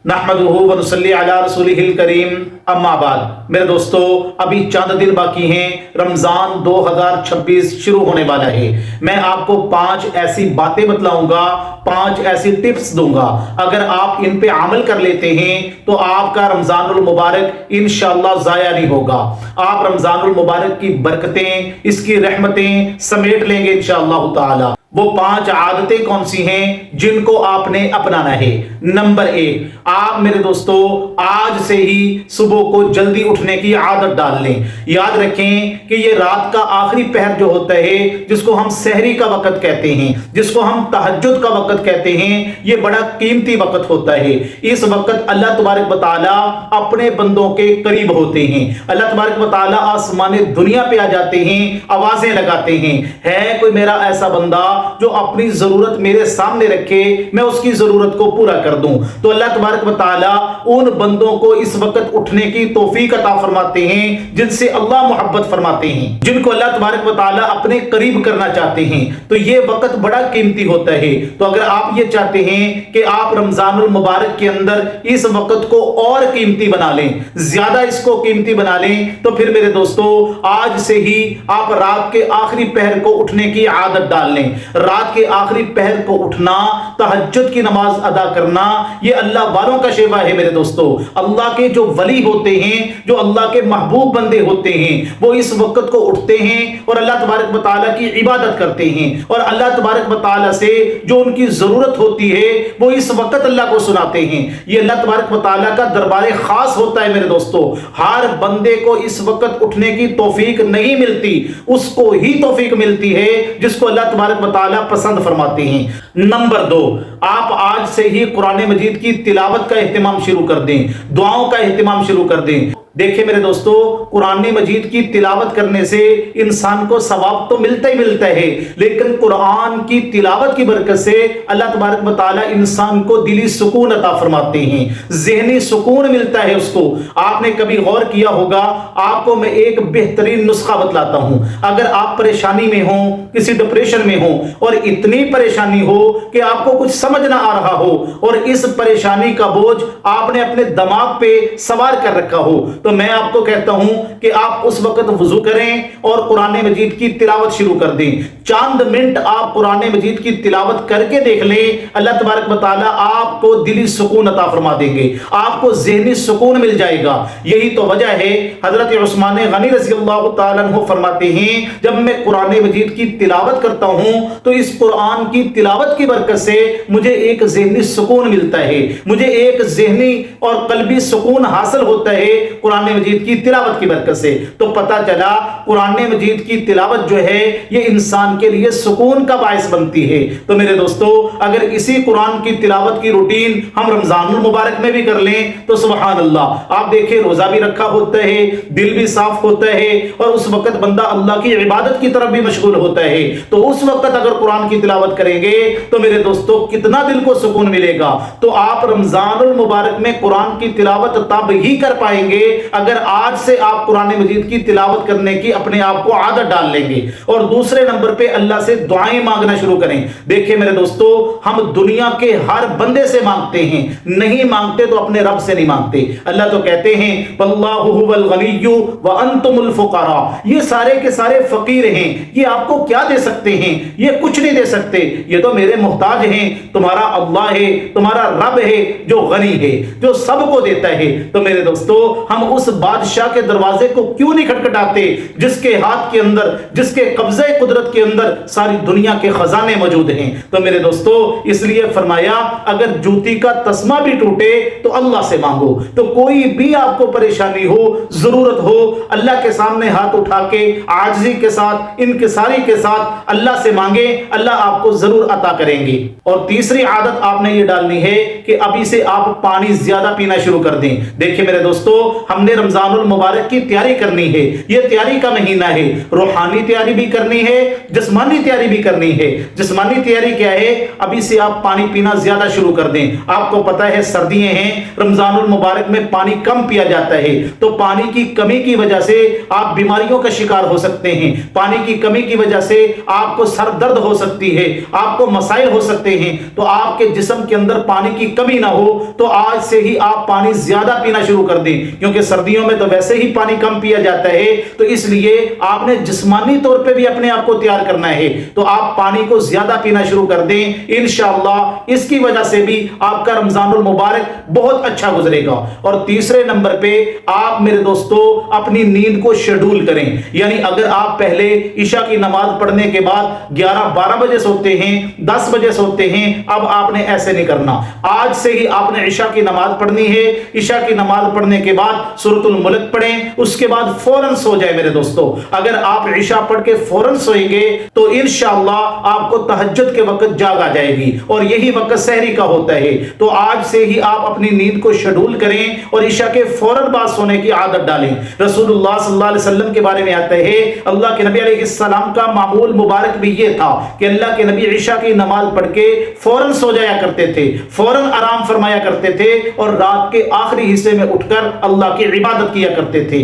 नहमदुहु व नुसल्ली अला रसूलिहिल करीम अम्मा बाद। मेरे दोस्तों, अभी चंद दिन बाकी हैं, रमज़ान 2026 शुरू होने वाला है। मैं आपको 5 ऐसी बातें बतलाऊंगा, 5 ऐसी टिप्स दूंगा। अगर आप इन पे अमल कर लेते हैं तो आपका रमज़ानुल मुबारक इंशाअल्लाह ज़ाया नहीं होगा। आप रमज़ानुल मुबारक की बरकतें, इसकी रहमतें समेट लेंगे इंशाअल्लाह ताला। वो 5 आदतें कौन सी हैं जिनको आपने अपनाना है। नंबर 1, आप मेरे दोस्तों आज से ही सुबह को जल्दी उठने की आदत डाल लें। याद रखें कि ये रात का आखिरी पहर जो होता है, जिसको हम सहरी का वक्त कहते हैं, जिसको हम तहज्जुद का वक्त कहते हैं, ये बड़ा कीमती वक्त होता है। इस वक्त अल्लाह तबारक व तआला अपने बंदों के करीब होते हैं। अल्लाह तबारक व तआला आसमान दुनिया पे आ जाते हैं, आवाजें लगाते हैं, है कोई मेरा ऐसा बंदा जो अपनी जरूरत मेरे सामने रखे, मैं उसकी जरूरत को पूरा कर दूं। तो अल्लाह तबारक व तआला उन बंदों को इस वक्त उठने की तौफीक अता फरमाते हैं जिनसे अल्लाह मोहब्बत फरमाते हैं, जिनको अल्लाह तबारक व तआला अपने करीब करना चाहते हैं। तो ये वक्त बड़ा कीमती होता है। तो अगर आप ये चाहते हैं कि आप रमजानुल मुबारक के अंदर इस वक्त को और कीमती बना लें, ज्यादा इसको कीमती बना लें, तो फिर मेरे दोस्तों आज से ही आप रात के आखिरी पहर को उठने की आदत डाल लें। रात के आखिरी पहर को उठना, तहज्जुद की नमाज अदा करना, ये अल्लाह वालों का शेवा है मेरे दोस्तों। अल्लाह के जो वली होते हैं, जो अल्लाह के महबूब बंदे होते हैं, वो इस वक्त को उठते हैं और अल्लाह तबारक व तआला की इबादत करते हैं, और अल्लाह तबारक व तआला से जो उनकी जरूरत होती है वो इस वक्त अल्लाह को सुनाते हैं। ये अल्लाह तबारक व तआला का दरबार खास होता है मेरे दोस्तों। हर बंदे को इस वक्त उठने की तौफीक नहीं मिलती, उसको ही तौफीक मिलती है जिसको अल्लाह तबारक व तआला पसंद फरमाते हैं। नंबर 2, आप आज से ही कुरान मजीद की तिलावत का एहतमाम शुरू कर दें, दुआओं का एहतमाम शुरू कर दें। देखिए मेरे दोस्तों, कुरान मजीद की तिलावत करने से इंसान को सवाब तो मिलता ही मिलता है, लेकिन कुरान की तिलावत की बरकत से अल्लाह तबारक व तआला इंसान को दिली सुकून अता फरमाते हैं, ज़हनी सुकून मिलता है उसको। आपने कभी गौर किया होगा, आपको मैं एक बेहतरीन नुस्खा बतलाता हूं। अगर आप परेशानी में हो, किसी डिप्रेशन में हो, और इतनी परेशानी हो कि आपको कुछ समझ ना आ रहा हो, और इस परेशानी का बोझ आपने अपने दिमाग पे सवार कर रखा हो, तो मैं आपको कहता हूं कि आप उस वक्त वुजू करें और कुरान मजीद की तिलावत शुरू कर दें। चंद मिनट आप कुरान मजीद की तिलावत करके देख लें, अल्लाह तबारक व तआला आपको दिली सुकून अता फरमा देंगे, आपको ज़हनी सुकून मिल जाएगा। यही तो वजह है, हजरत उस्मान गनी रज़ियल्लाहु तआला अन्हु फरमाते हैं, जब मैं कुरान मजीद की तिलावत करता हूं तो इस कुरान की तिलावत की बरकत से मुझे एक ज़हनी सुकून मिलता है, मुझे एक ज़हनी और कल्बी सुकून हासिल होता है कुरान मजीद की तिलावत की बरकत से। तो पता चला कुरान मजीद की तिलावत जो है ये इंसान के लिए सुकून का बायस बनती है। तो मेरे दोस्तों, अगर इसी कुरान की तिलावत की रूटीन हम रमजानुल मुबारक में भी कर लें तो सुभान अल्लाह। आप देखिए, रोजा भी रखा होता है, दिल भी साफ होता है, और उस वक्त बंदा अल्लाह की इबादत की तरफ भी मशगूल होता है। तो उस वक्त अगर कुरान की तिलावत करेंगे तो मेरे दोस्तों कितना दिल को सुकून मिलेगा। तो आप रमजानुल मुबारक में कुरान की तिलावत तब ही कर पाएंगे अगर आज से आप कुरान मजीद की तिलावत करने की अपने आप को आदत डाल लेंगे। और दूसरे नंबर पे अल्लाह से दुआएं मांगना शुरू करें। देखिए मेरे दोस्तों, हम दुनिया के हर बंदे से मांगते हैं, नहीं मांगते तो अपने रब से नहीं मांगते। अल्लाह तो कहते हैं वल्लाहु हुवल गनिय्यु व अंतुमुल फुकरा, ये सारे के सारे फकीर हैं, ये आपको क्या दे सकते हैं? ये कुछ नहीं दे सकते, ये तो मेरे मोहताज हैं। तुम्हारा अल्लाह है, तुम्हारा रब है जो गनी है, जो सबको देता है। तो मेरे दोस्तों, हम उस बादशाह के दरवाजे को क्यों नहीं खटखटाते जिसके हाथ के अंदर, जिसके कब्जे कुदरत के अंदर सारी दुनिया के खजाने मौजूद हैं। तो मेरे दोस्तों, इसलिए फरमाया अगर जूती का तस्मा भी टूटे तो अल्लाह से मांगो। तो कोई भी आपको परेशानी हो, जरूरत हो, अल्लाह के सामने हाथ उठा के आजिज़ी के साथ, इनकिसारी के साथ अल्लाह से मांगे, अल्लाह आपको जरूर अता करेंगे। और तीसरी आदत आपने ये डालनी है कि अभी से आप पानी ज्यादा पीना शुरू कर दें। देखिए मेरे दोस्तों, हमने हमने रमजानुल मुबारक की तैयारी करनी है। ये तैयारी का महीना है, रूहानी तैयारी भी करनी है, जिस्मानी तैयारी भी करनी है। जिस्मानी तैयारी क्या है? अभी से आप पानी पीना ज्यादा शुरू कर दें। आपको पता है सर्दियां हैं, रमजानुल मुबारक में पानी कम पिया जाता है, तो पानी की कमी की वजह से आप बीमारियों का शिकार हो सकते हैं। पानी की कमी की वजह से आपको सर दर्द हो सकती है, आपको मसाइल हो सकते हैं। तो आपके जिस्म के अंदर पानी की कमी ना हो तो आज से ही आप पानी ज्यादा पीना शुरू कर दें, क्योंकि सर्दियों में तो वैसे ही पानी कम पिया जाता है। तो इसलिए आपने जिस्मानी तौर पे भी अपने आप को तैयार करना है, तो आप पानी को ज्यादा पीना शुरू कर दें। इंशाअल्लाह इसकी वजह से भी आपका रमजानुल मुबारक बहुत अच्छा गुजरेगा। और तीसरे नंबर पे आप मेरे दोस्तों अपनी नींद को शेड्यूल करें। यानी अगर आप पहले ईशा की नमाज पढ़ने के बाद 11-12 बजे सोते हैं, 10 बजे सोते हैं, अब आपने ऐसे नहीं करना। आज से ही आपने ईशा की नमाज पढ़नी है। ईशा की नमाज पढ़ने के बाद सूरतुल मुल्क पढ़ें, उसके बाद फौरन सो जाए मेरे दोस्तों। अगर आप ईशा पढ़ के फौरन सोएंगे तो इंशाअल्लाह आपको तहज्जुद के वक्त जाग आ जाएगी, और यही वक्त सहरी का होता है। तो आज से ही आप अपनी नींद को शेड्यूल करें और ईशा के फौरन बाद सोने की आदत डालें। रसूलुल्लाह सल्लल्लाहु अलैहि वसल्लम के बारे में आता है, अल्लाह के नबी अलैहिस्सलाम का मामूल मुबारक भी ये था कि अल्लाह के नबी ईशा की नमाज पढ़ के फौरन सो जाया करते थे, फौरन आराम फरमाया करते थे, और रात के आखिरी हिस्से में उठकर अल्लाह की इबादत किया करते थे।